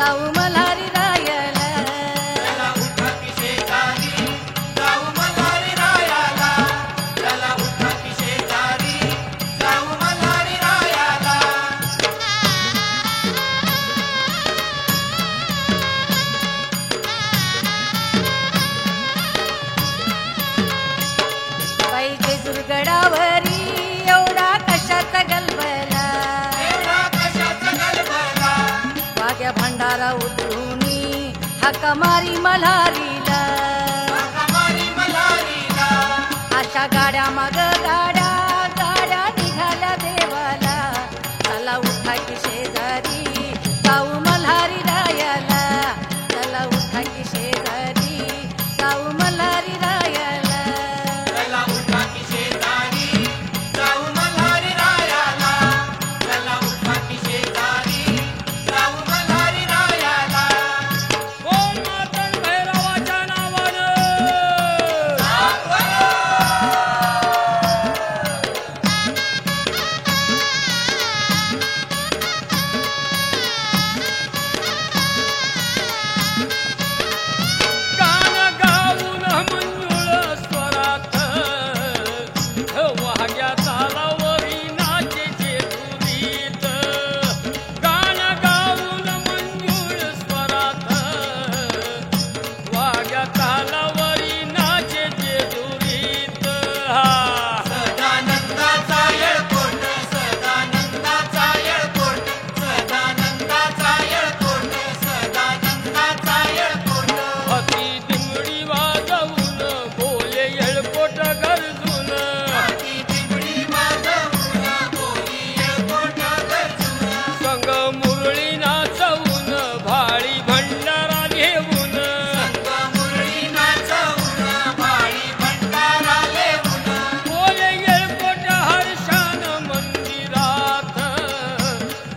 जाऊ मल्हारी रायाला. चला उठा की शेजारी जाऊ मल्हारी रायाला. चला उठा की शेजारी जाऊ मल्हारी रायाला. बाई जेजुरगडावरी एवढा कशाचा गलबला. एवढा कशाचा गलबला. वाग्या भंडारा उतरुनी हाका मारी मल्हारीला. कमारी मल्हारीला. अशा गाड्या माग गाड्या गाड्या निघाल्या देवाला. चला उठा की शेजारी जाऊ मल्हारी रायाला. चला उठा की शेजारी जाऊ मल्हारी रायाला. चला उठा की शेजारी जाऊ मल्हारी रायाला. चला उठा की शेजारी जाऊ मल्हारी रायाला. कोण मातन भैरवाच्या नावानं गाण गाऊन मंजुळ स्वरात वाग्या तालावरी नाचे जेजुरीत. गाण गाऊन मंजुळ स्वरात वाग्या तालावरी नाचे जेजुरीत. सदानंदाचा येळकोट. सदानंदाचा येळकोट. सदानंदाचा येळकोट. सदानंदाचा येळकोट. हाती दिमडी वाजवून बोले येळकोट गरजून. हाती दिमडी वाजवून बोली येळकोट गरजून. संग मुरळी नाचवून भाळी भंडारा घेऊन. संग मुरळी नाचवून भाळी भंडारा लेवून. बोले येळकोट हर्षान मंदिरात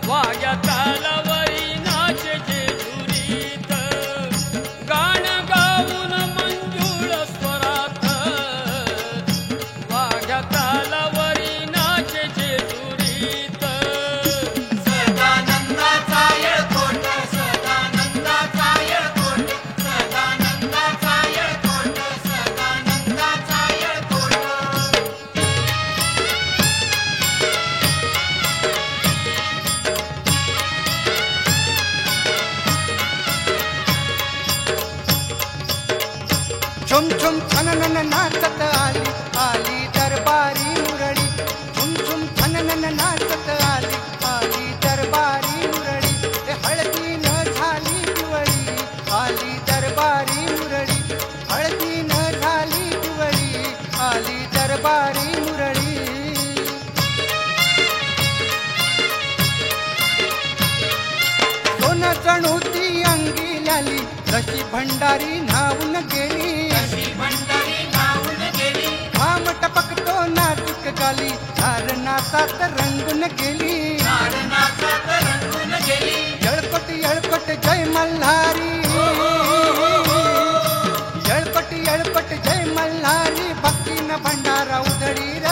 वाग्या तालावरी नाचे जेजुरीत. गाण गाऊन मंजुळ स्वरात वाग्या तालावरी नाचे जेजुरीत. सदानंदाचा येळकोट. सदानंदाचा येळकोट. सदानंदाचा येळकोट. सदानंदाचा येळकोट. छुम छुम छननन नाचत आली आली दरबारी मुरळी. छुम छुम छननन नाचत आली आली दरबारी मुरळी. ए हळदी न झाली दिवळी आली दरबारी मुरळी. हळदी न झाली दिवळी आली दरबारी मुरळी. सोनं जणू ती अंगी आली जशी भंडारी न्हावून गेली. अशी भंडारी धावून गेली. घाम टपकतो नाजूक गाली नारनासात रंगून गेली. नारनाचात रंगून गेली. येळकोट येळकोट जय मल्हारी. येळकोट येळकोट जय मल्हारी. भक्तीन भंडारा उधळी र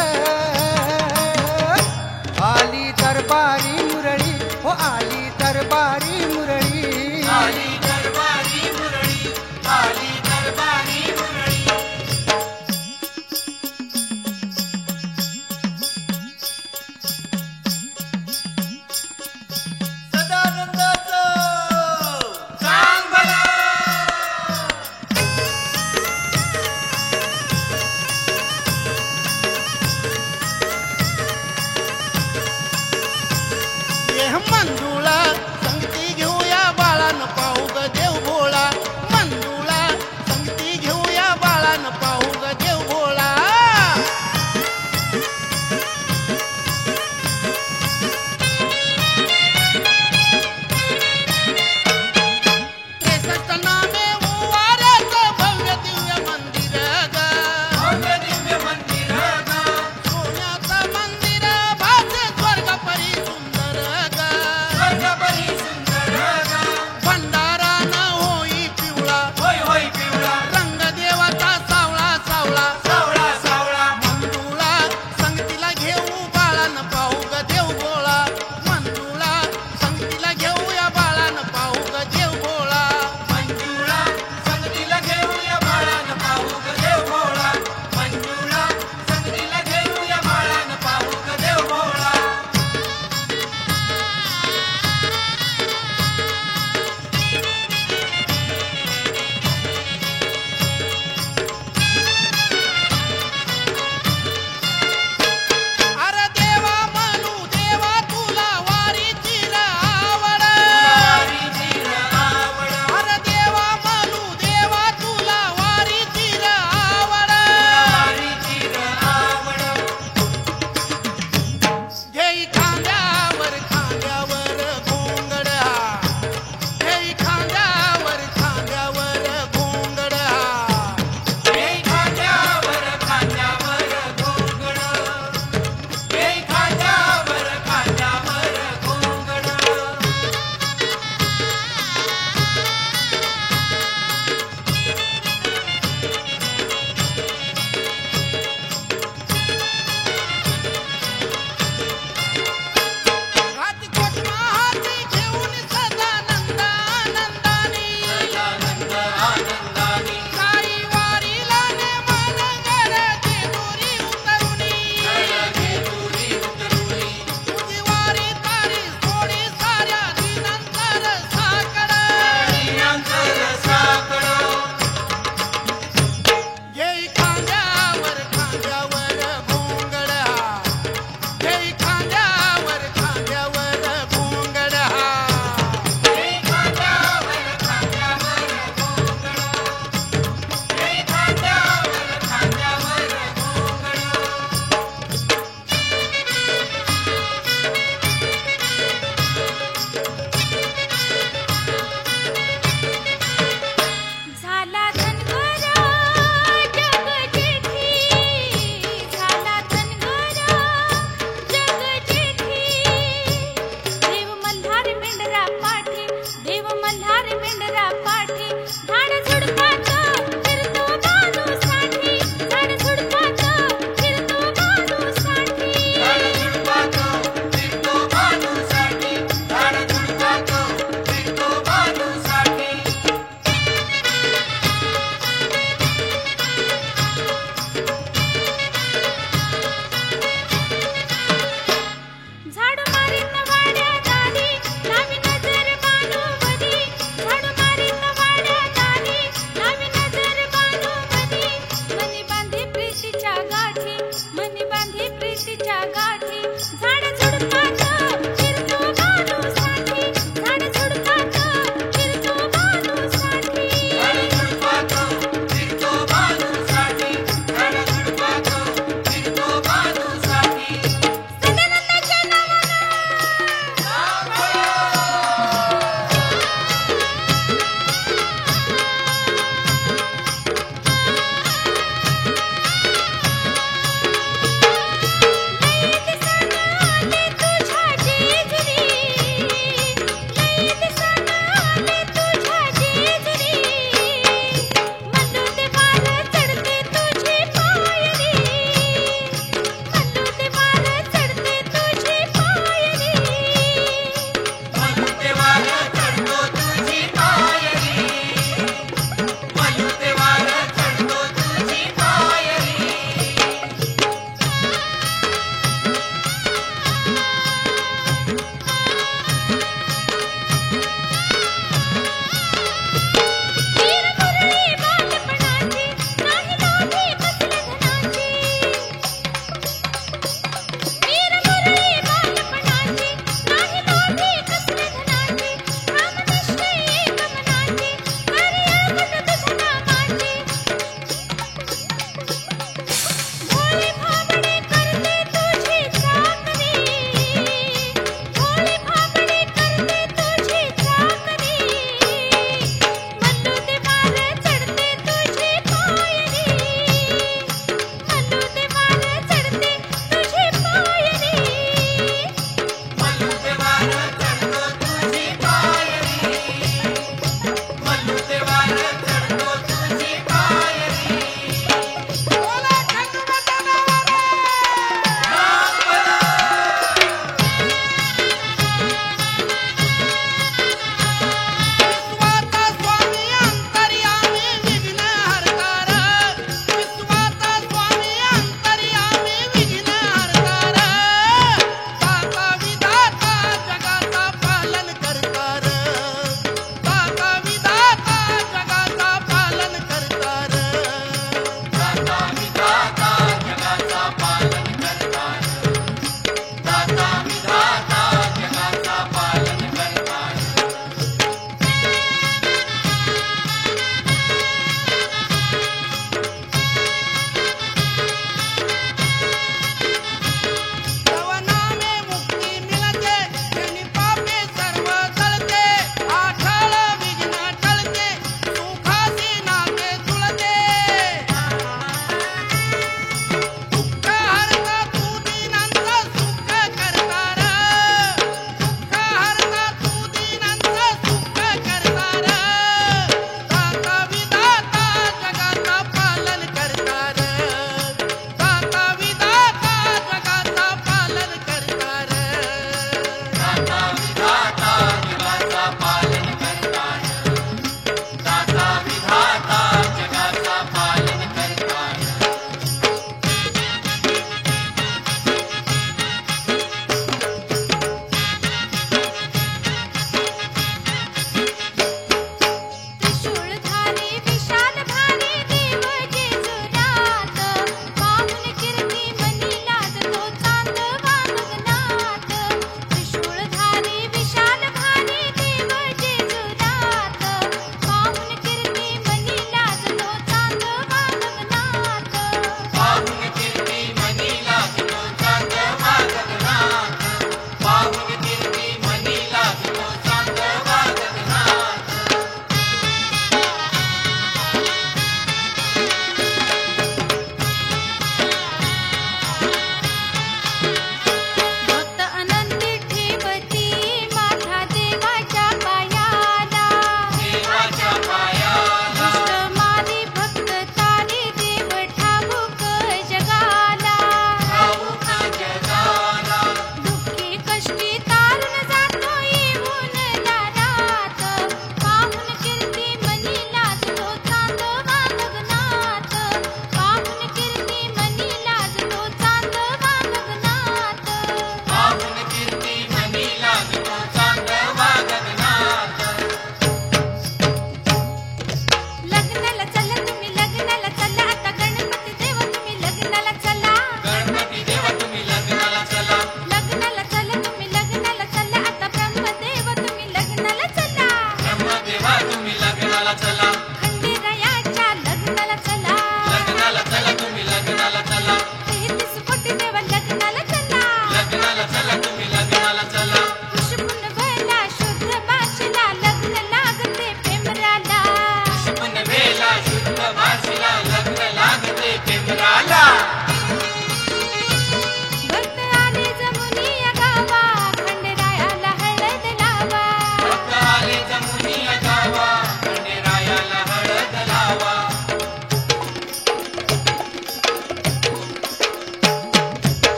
आली दरबारी मुरळी. हो आली दरबारी मुरळी. आली दरबारी मुरळी. आली दरबारी मुरळी. सदानंदाचं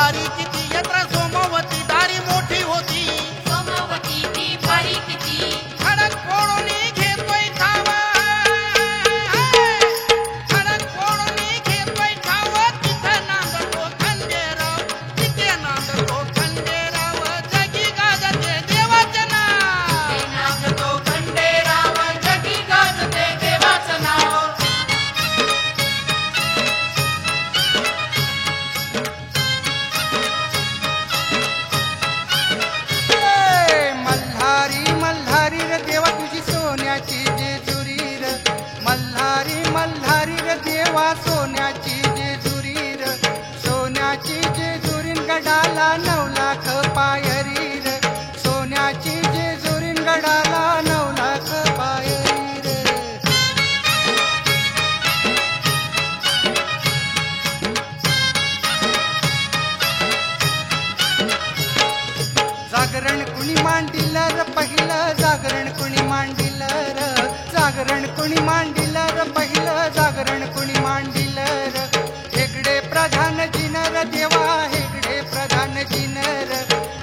भारी किती यात्रा सोमवती दारी मोठी होती सोमवती ती भारी किती खडक फोडून घेतोय ठावा खडक फोडून घेतोय ठावा तिथे नांदतो खंडेराव तिथे नांदतो खंडेराव जगी गाजते देवाचं नाव ते नांदतो खंडेराव जगी गाजते देवाचं नाव ए, मल्हारी मल्हारी र देवा तुझी सोन्याची जेजुरी र मल्हारी मल्हारी र देवा सोन्याची जेजुरी र सोन्याची जेजुरीन गडाला 9 लाख पायरी र सोन्याची जेजुरीन गडाला 9 लाख पायरी र जागरण कुणी मांडिलं र पहिलं जागरण कुणी मांडिलं र जागरण कुणी मांडिलं र पहिलं जागरण कुणी मांडिलं र हेगडे प्रधान जिनर देवा हेगडे प्रधान जिनर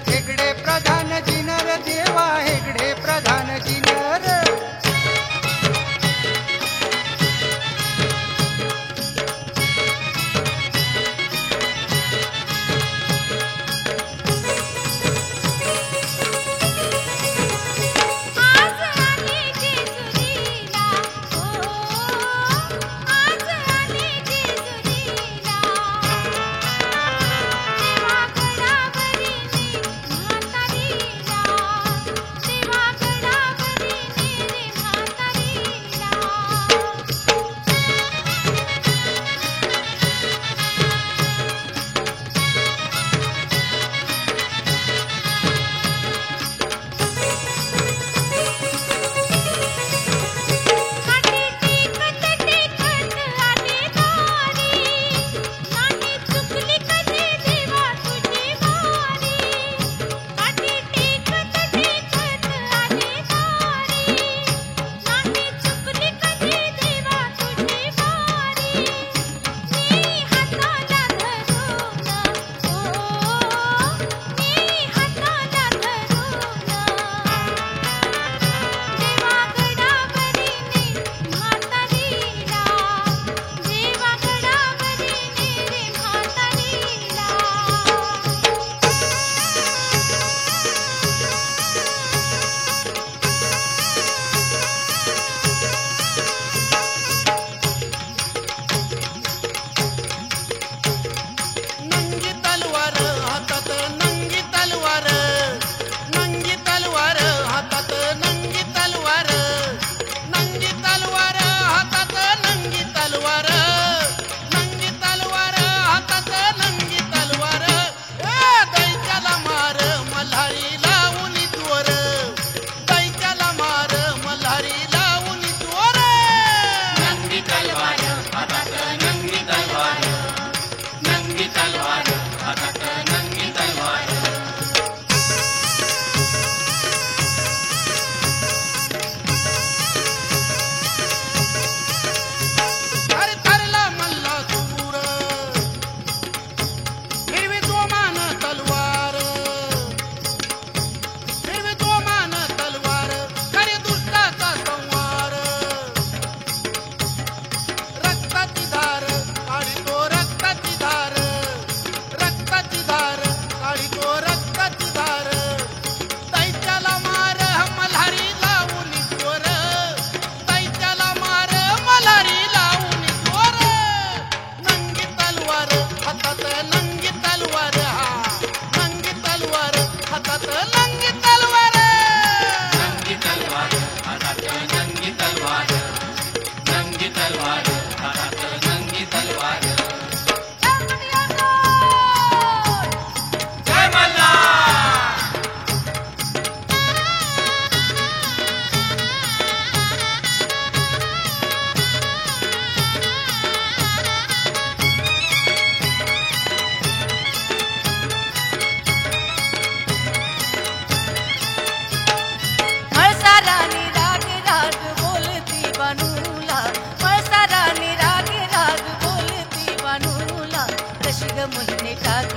हेगडे प्रधान जिनर देवा हेगडे प्रधान जिनर आज आली जेजुरीला ओ आज आली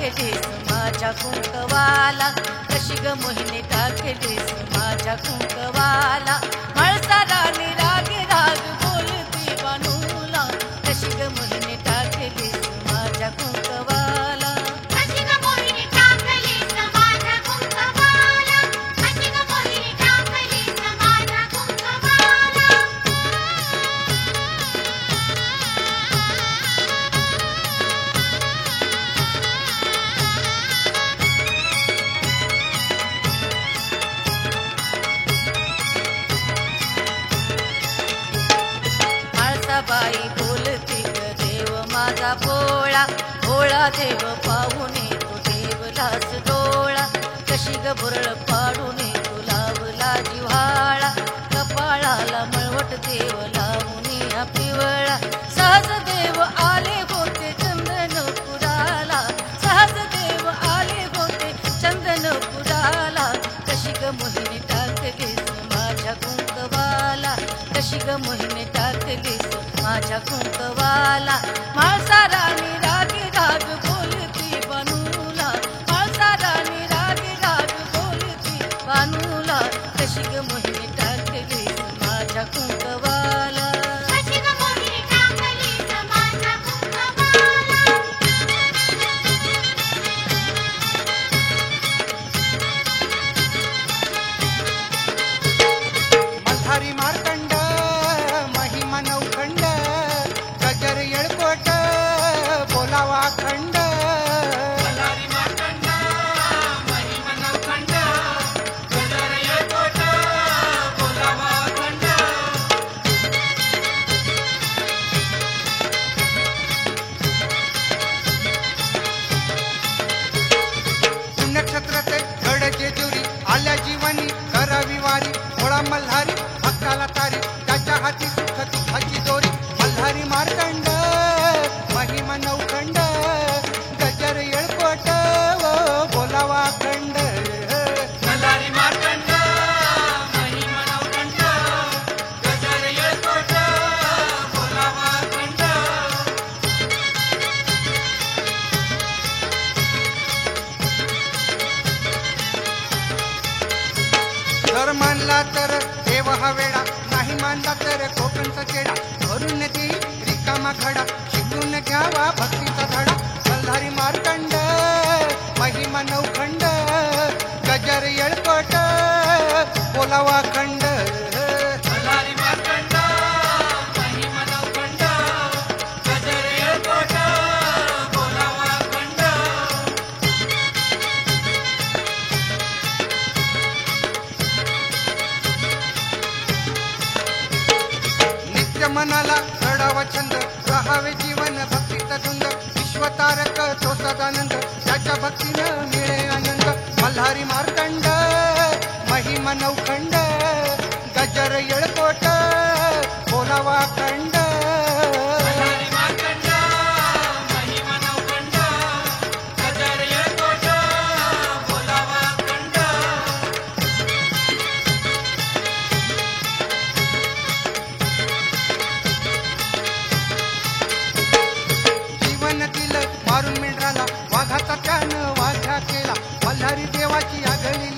टाकलीस माझ्या कुंकवाला, कशी ग मोहिनी टाकलीस माझ्या कुंकवाला. मळसाराने रागे राग बोलती बानूला, कशी ग मोहिनी टाकलीस माझ्या कुंकवाला. कशी ग मोहिनी टाकलीस माझ्या कुंकवाला, कशी ग मोहिनी टाकलीस माझ्या कुंकवाला. बाई बोलती ग देव माझा भोळा, भोळा देव पाहुणे तू देवलास डोळा. कशी ग भुरळ पाडूने तू लावला जिव्हाळा, कपाळाला मळवट देव लावूनी हा पिवळा. सहज देव आले होते चंदनपुराला, सहज देव आले होते चंदनपुराला. कशी ग मोहिनी टाकलीस माझ्या कुंकवाला, कशी ग मोहिनी टाकलीस माझ्या कुंकवाला. माळसाराने रागे राग बोलती बानूला, माळसाराने रागे राग बोलती बानूला. कशी ग मोहिनी टाकलीस माझ्या कुंकवाला. कशी ग मोहिनी टाकलीस माझ्या कुंकवाला. मल्हारी मार्तंड महिमा नौखंड, गजर येळकोट बोलावा खंड. मल्हारी मार्तंड महिमा नवखंड, गजर येळकोट बोलावा खंड. पुण्यक्षत्र ते गड जेजुरी आल्या जीवनी करावी वारी. भोळा मल्हारी भक्ताला तारी, त्याच्या हाती सुख दुःखाची दोरी. मल्हारी मार्तंड महिमा नौखंड, गजर येळकोट बोलावा खंड. मल्हारी मार्तंड महिमा नवखंड, गजर येळकोट बोलावा खंड. जर मानला तर देव हा वेडा, नाही मानला तर कोकणचा चेडा. भरून देई रिकामा खडा, शिकून घ्यावा भक्तीचा धडा. मल्हारी मार्तंड महिमा नौखंड, गजर येळकोट बोलावा खंड. मल्हारी मार्तंड महिमा नवखंड, गजर येळकोट बोलावा खंड. नित्य मनाला चढावा छंद, राहावे जीवन भक्तीत धुंद. विश्वतारक तो सदानंद, त्याच्या भक्तीनं मिळे आनंद. मल्हारी मार्तंड महिमा नौखंड, गजर येळकोट बोलावा खंड. मल्हारी मार्तंड महिमा नवखंड, गजर येळकोट बोलावा खंड. जीवन दिलं मारून मिळाला, वाघाचा त्यानं वाघ्या केला. मल्हारी देवाची आगळी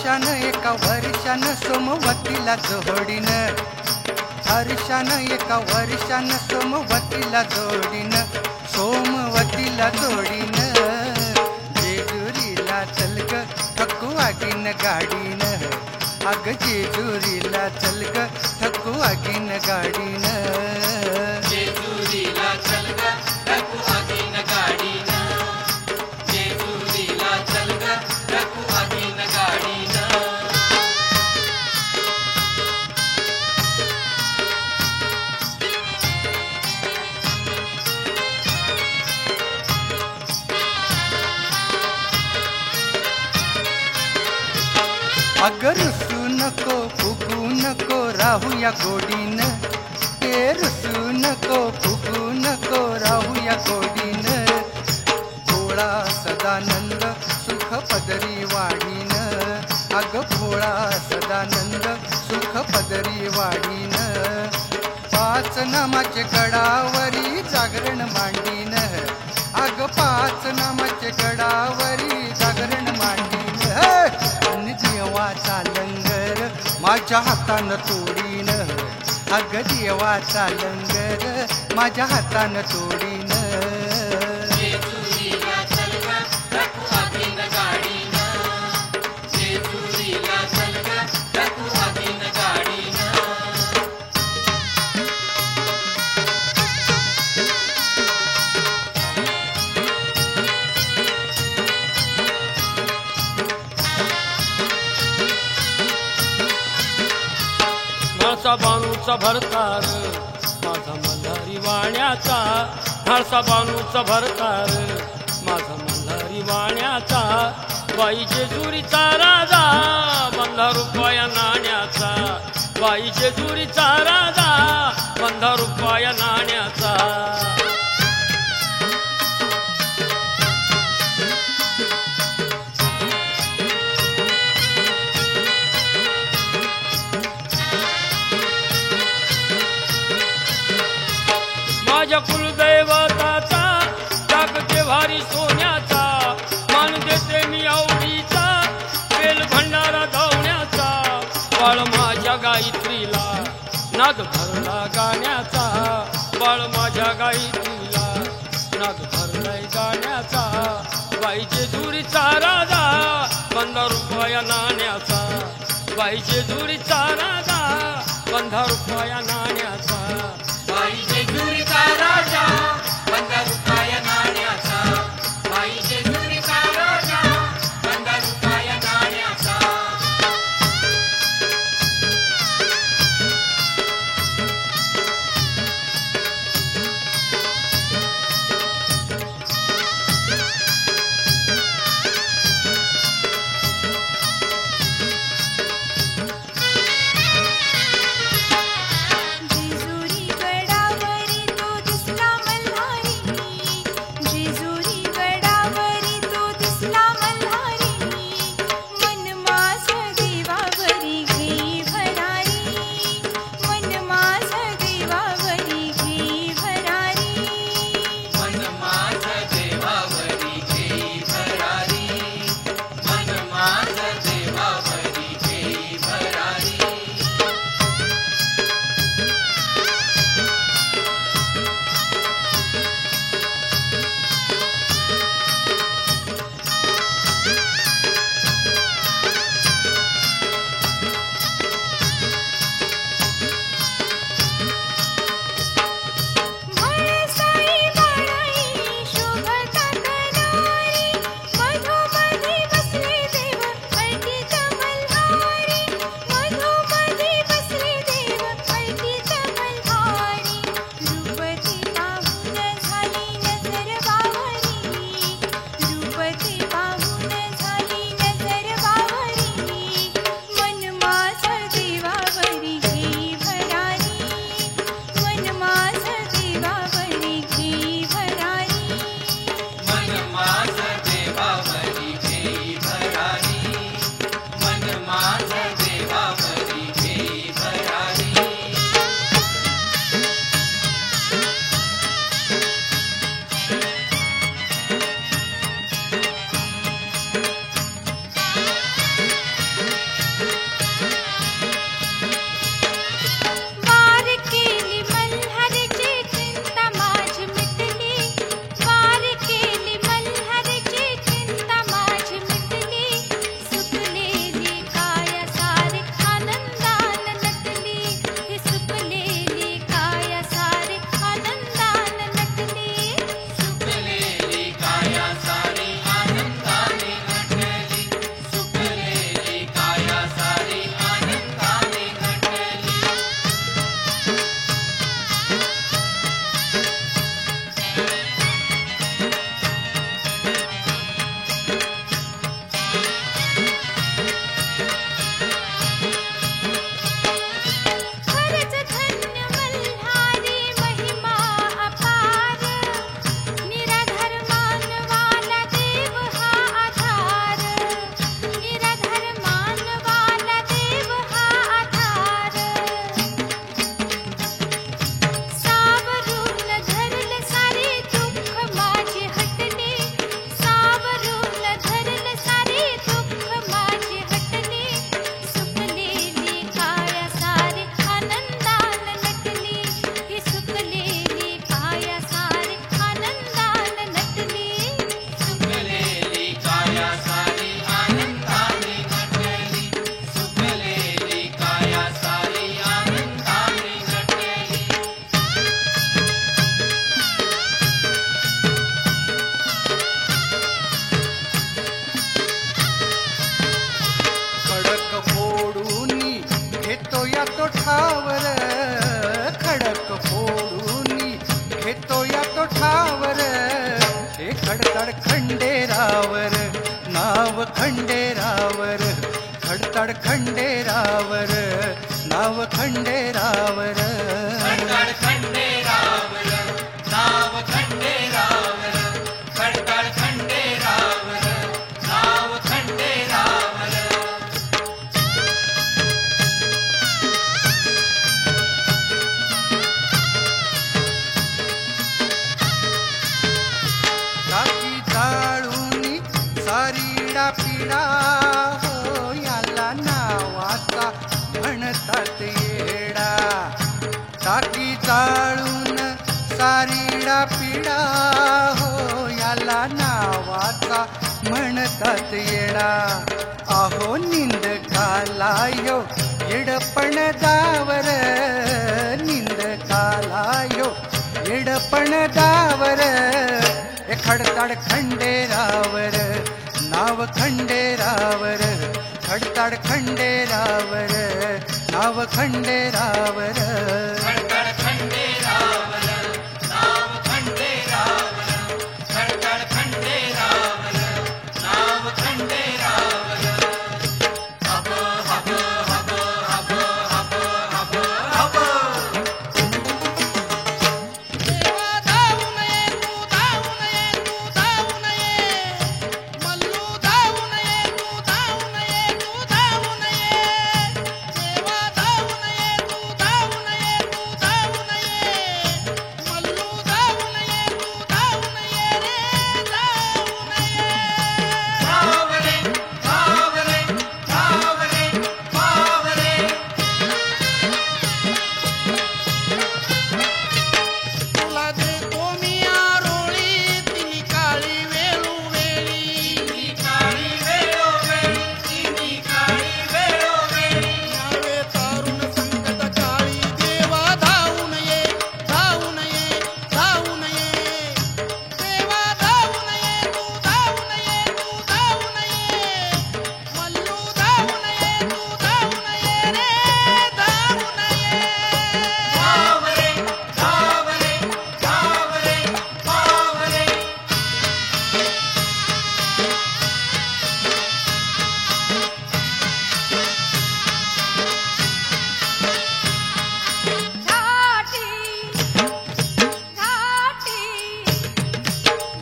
हर्षानं एका वर्षानं सोमवतीला जोडीन, हर्षानं एका वर्षानं सोमवतीला जोडीन, सोमवतीला जोडीन. जेजुरीला चल ग ठकुवागीन गाडीन, अग जेजुरीला चल ग ठकुवागीन गाडीन. जेजुरीला चल ग ठकुवागीन गाडीन, जेजुरीला चल ग ठकुवागीन गाडीन. अगर रुसू नको फुगू नको राहूया गोडीन, ते रुसू नको फुगू नको राहूया गोडीन. भोळा सदानंद सुख पदरी वाढीन, अग भोळा सदानंद सुख पदरी वाढीन. पाच नामाचे गडावरी जागरण मांडीन, अग पाच नामाचे गडावरी जागरण मांडीन. देवाचा लंगर माझ्या हातानं तोडीन, अग देवाचा लंगर माझ्या हातानं तोडीन. जेजुरीला चल ग ठकुवागीन गाडीन, जेजुरीला चल ग ठकुवागीन गाडीन. म्हाळसा बाणूचा भरतार माझा मल्हारी वाण्याचा, म्हाळसा बाणूचा भरतार माझा मल्हारी वाण्याचा. बाई जेजुरीचा राजा 15 रुपया नाण्याचा, बाई जेजुरीचा राजा 15 रुपया नाण्याचा. माझ्या कुलदैवताचा जागते भारी सोन्याचा, मान देते मी आवडीचा बेल भंडारा धावण्याचा. बाळ माझ्या गायत्रीला नाद भरला गाण्याचा, बाळ माझ्या गायत्रीला नाद भरलाय गाण्याचा. बाई जेजुरीचा राजा 15 रुपया नाण्याचा, बाई जेजुरीचा राजा 15 रुपया नाण्याचा. बाई जेजुरीचा राजा 15 रुपया नाण्याचा, बाई जेजुरीचा राजा 15 रुपया नाण्याचा. जेजुरी खंडेरावर खडताड खंडेरावर नाव खंडेरावर खडताड खंडेरावर नाव खंडेरावर खडताड खंडेरावर नाव खंडेरावर टाकी जाळूनी सारीडा पिडा हो याला नावाचा म्हणतात येडा टाकी जाळून सारीडा पिडा हो याला नावाचा म्हणतात येडा अहो निंद कालायो येडपण दावर निंद कालायो येडपण दावर खडताड खंडेरावर नाव खंडेरावर खडताड खंडेरावर नाव खंडेरावर खडताड खंडेरावर नाव खंडेरावर खडताड खंडेरावर नाव खंडेरावर हब हब हब हब हब हब हब देवा धावू नये तू धावू नये तू धावू नये मल्लू धावू नये तू धावू नये तू धावू नये देवा धावू नये तू धावू नये तू धावू नये मल्लू धावू नये तू धावू नये रे धावू नये धावरे धावरे धावरे धावरे तुला देतो मी आरोळी तिनी काळी वेळोवेळी ती काळी वेळोवेळी ती काळी वेळोवेळी नवे तारुण संकट काळी देवा धावू नये धावू नये धावू नये देवा धावू नये तू धावू नये तू धावू नये मल्लू धावू नये तू धावू नये रे धावू नये धावरे धावरे धावरे धावरे घाटी घाटी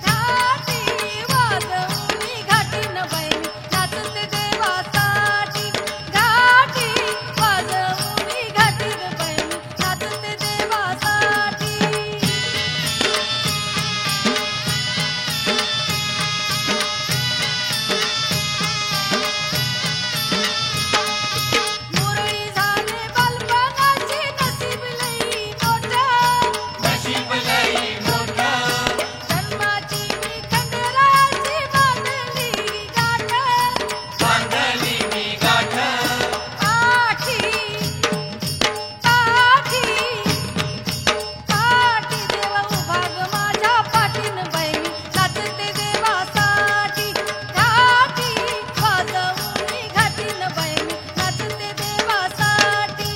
घाटी वाजवणी घाटीन बैल नाचते देवासाठी घाटी वाजवणी घाटीन बैल नाचते देवासाठी मुरळी झाले बालपणाची नसीब लई मोठा नशीब लई मोठं जन्माची मी खंडेरायाची बांधली गाठ बांधली मी गाठ पाठी पाठी पाठी देव उभा ग माझ्या पाठीन बाई नाचते देवासाठी घाटी वाजवणी घाटीन बाई नाचते देवासाठी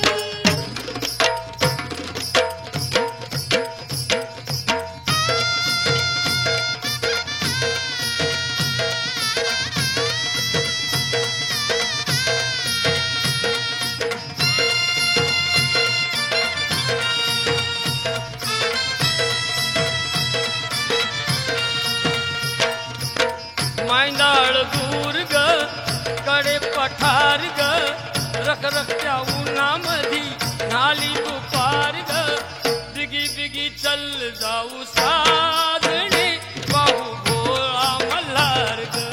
मांदाळ दूर ग कडे पठार ग रखरखत्या उन्हामधी नाली दुपार ग बिगी बिगी चल जाऊ साजणे वाहू गोळा मल्हार ग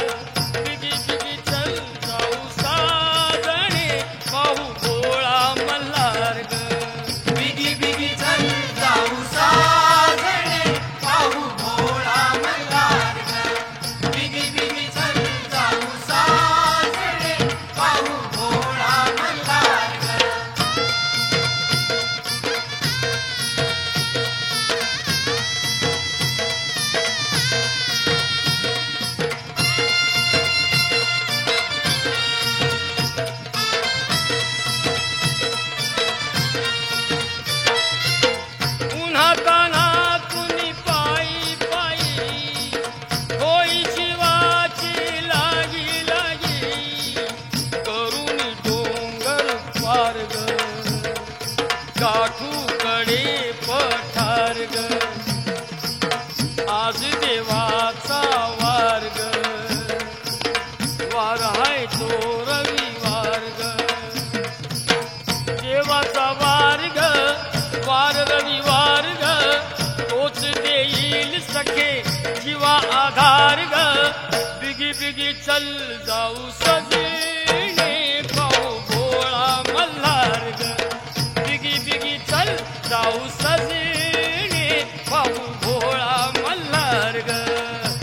बिगी बिगी चल जाऊ साजणे वाहू गोळा मल्हार ग बिगी बिगी चल जाऊ साजणे पाहू भोळा मल्हार ग बिगी बिगी चल जाऊ साजणे पाहू भोळा मल्हार ग बिगी चल जाऊ सजणे पाहू भोळा मल्हार ग बिगी बिगी चल जाऊ सजणे पाहू भोळा मल्हार ग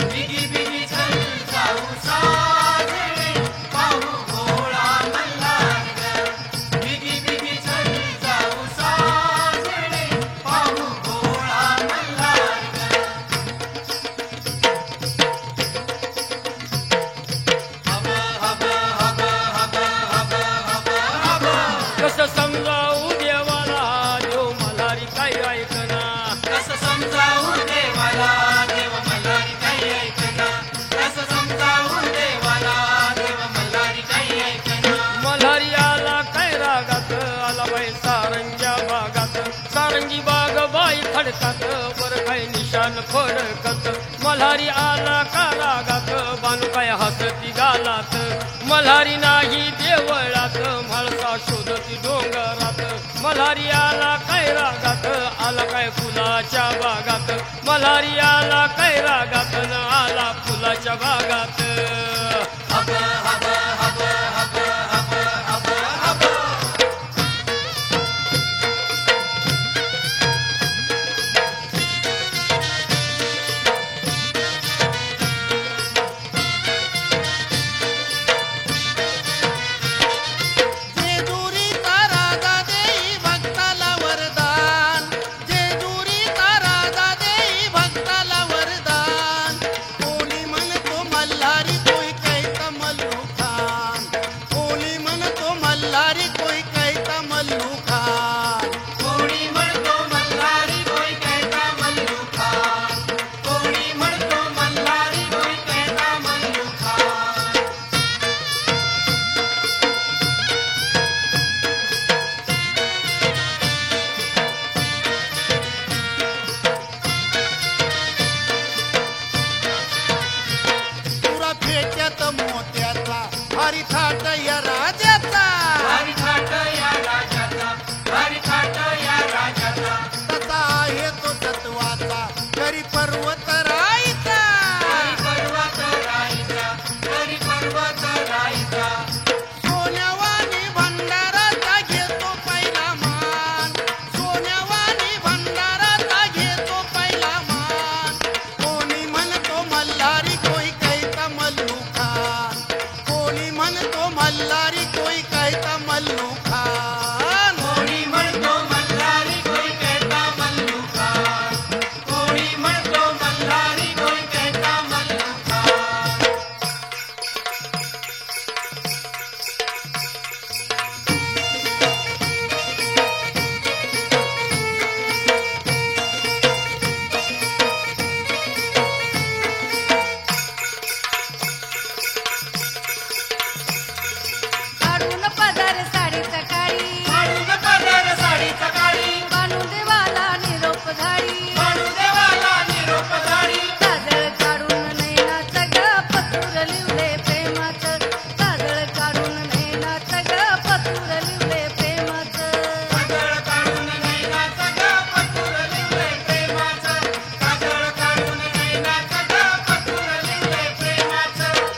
बिगी बिगी चल जाऊ साजणे पाहू भोळा मल्हार ग बिगी बिगी चल जाऊ साजणे पाहू भोळा मल्हार ग कसं समजावू देवाला देव मल्हारी काय ऐकना कसं समजावून देवाला देव मल्हारी काही ऐकना कसं समजावून देवाला देव मल्हारी काही ऐकना मल्हारी आला काय रागात आला बाई सारंग्या बागात सारंगी बाग बाई खडकात वर काय निशान फडकत मल्हारी आला का रागात बानू काय हसती गालात मल्हारी नाही देवळात म्हाळसा शोधती डोंगरात मल्हारी आला काय रागात आला काय फुलाच्या बागात मल्हारी आला काय रागात न आला फुलाच्या बागात जेजुरीचा राजा देई भक्ताला वरदान जेजुरीचा राजा देई भक्ताला वरदान कोणी म्हणतो मल्हारी कोई कैता मल्लू खान कोणी म्हणतो मल्हारी कोई कैता मल्लू खान कोणी म्हणतो मल्हारी कोई कहता मल्लू खान कोणी म्हणतो मल्हारी कोई कहता मल्लू खान तुरा फेट्यात मोत्याचा भारी थाट या राजाचा भारी थाट या राजाचा भारी थाट या राजाचा तसा आहे तो तत्वाचा करी पर्वत राईचा हरी पर्वत राईचा हरी पर्वत राईचा सोन्यावानी भंडाराचा घेतो पहिला मान सोन्यावानी भंडाराचा घेतो पहिला मान कोणी म्हणतो मल्हारी कोई कैता मल्लू खान कोणी म्हणतो मल्हारी कोई कैता मल्लू खान कोणी म्हणतो मल्हारी कोई कहता मल्लू खान कोणी म्हणतो मल्हारी कोई कहता मल्लू खान काढून पदर साडीचा काळी काढून पदर साडीचा काळी बानू देवाला निरोप धाडी बाणू देवाला निरोप धाडी काजळ काढून नैनाचं ग पतूर लिवले प्रेमाचं काजळ काढून नैनाचं ग पतूर लिवले प्रेमाचं काजळ काढून नैनाचं ग पतूर लिवले प्रेमाचं काजळ काढून नैनाचं ग पतूर लिवले प्रेमाचं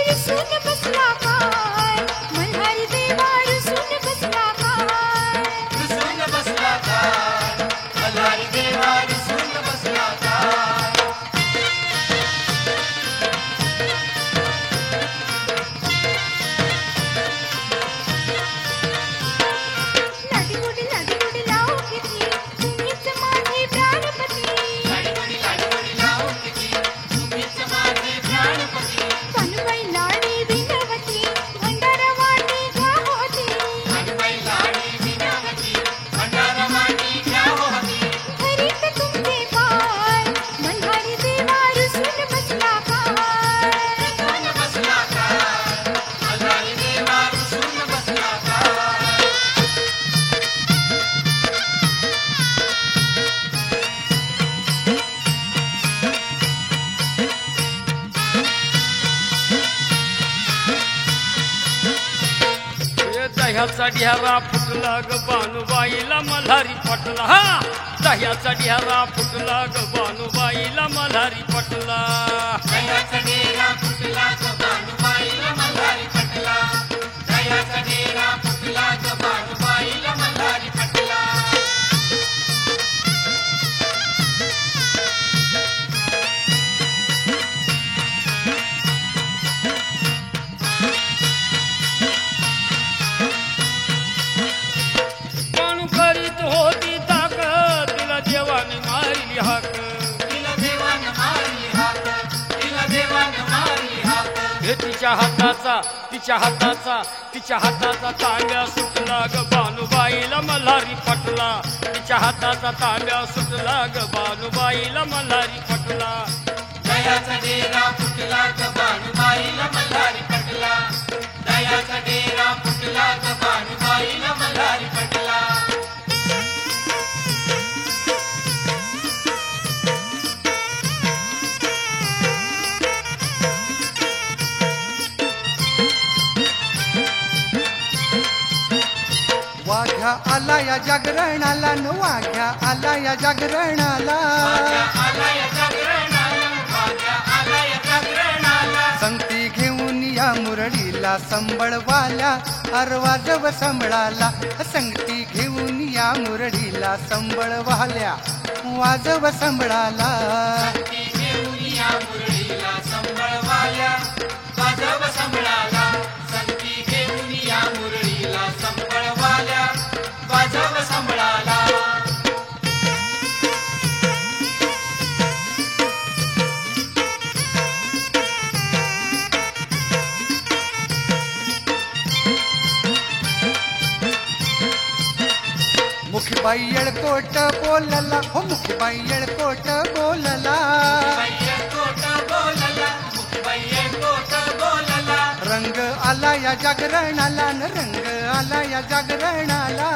रुसून बसला काय मल्हारी देवा रुसून बसला काय रुसून बसला काय मल्हारी देवा रुसून बसला काय नदी गुडी लावू किती तुम्हीच माझे प्राणपती लाडी लावू किती तुम्हीच माझे प्राणपती कनुबाई लाडी बिनवती भंडारा वाटी घ्या होती हनुबाई लाडी विनावती भंडारा माटी घ्या होती हरीत तुमचे पाय मल्हारी देवा रुसून बसला काय रुसून बसला काय मल्हारी देवा रुसून बसला काय दह्याचा ढ्यारा फुट फुटला ग बानुबाईला मल्हारी पटला हा दह्याचा ढेरा फुटला ग बानुबाईला मल्हारी पटला दह्याचा डेरा फुटला ग बानुबाईला मल्हारी पटला दह्याचा डेरा फुटला ग बानुबाईला मल्हारी पटला पण करीत होती ताक तिला देवाने मारली हाक तिला देवानं मारली हाक तिला देवानं मारली हाक हे तिच्या हाताचा तांब्या सुटला ग बानुबाईला मल्हारी पटला तिच्या हाताचा तांब्या सुटला ग बानुबाईला मल्हारी पटला दह्याचा डेरा फुटला ग बानुबाईला मल्हारी पटला दह्याचा डेरा फुटला ग बानुबाईला मल्हारी पटला वाघ्या आला या जागरणाला न वाघ्या आला या जागरणाला वाघ्या आला या जागरणाला वाघ्या आला या जागरणाला संगती घेऊन या मुरळीला संबळवाल्या अर वाजव संबळाला संगती घेऊन या मुरळीला संबळवाल्या वाजव संबळाला ती घेऊन या मुरळीला संबळवाल्या वाजव संबळाला संगती घेऊन या मुरळीला संबळवाल्या वाजव संबळाला मुखबाई येळकोट बोलला हो मुखबाई येळकोट बोलला कोट बोलला मुखबाई कोट बोलला रंग आला या जागरणाला न रंग आला या जागरणाला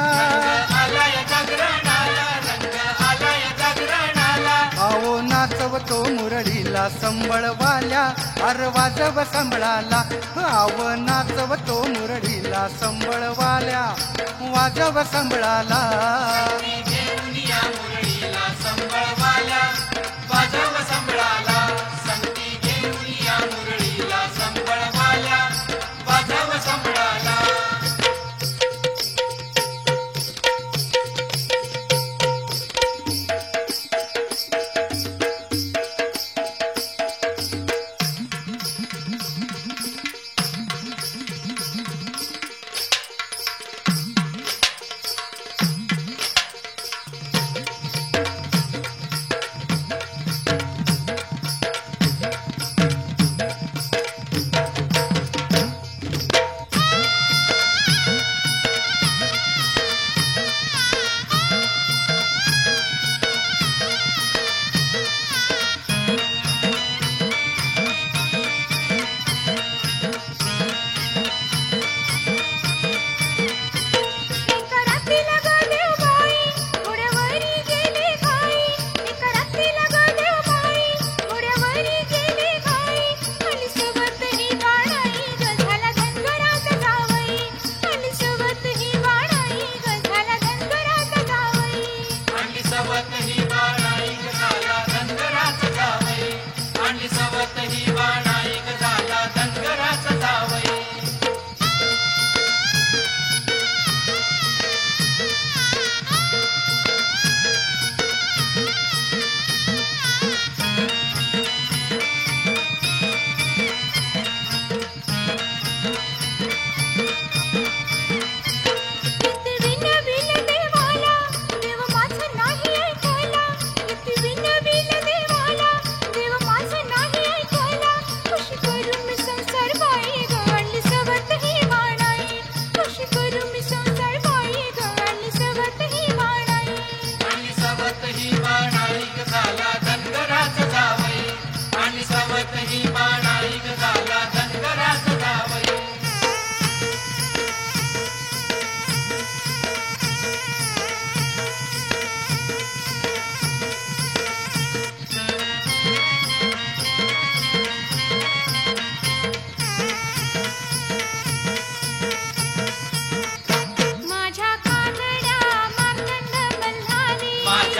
आला या जागरणाला रंग आला या जागरणाला आवो नाचवतो मुरळीला संबळवाल्या अर वाजव संबळाला आव नाचवतो मुरळीला संबळवाल्या वाजव संबळाला ती घेऊन या मुरळीला संबळवाल्या वाजव संबळाला संगती घेऊन या मुरळीला संबळवाल्या वाजव संबळाला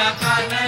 आला कानडा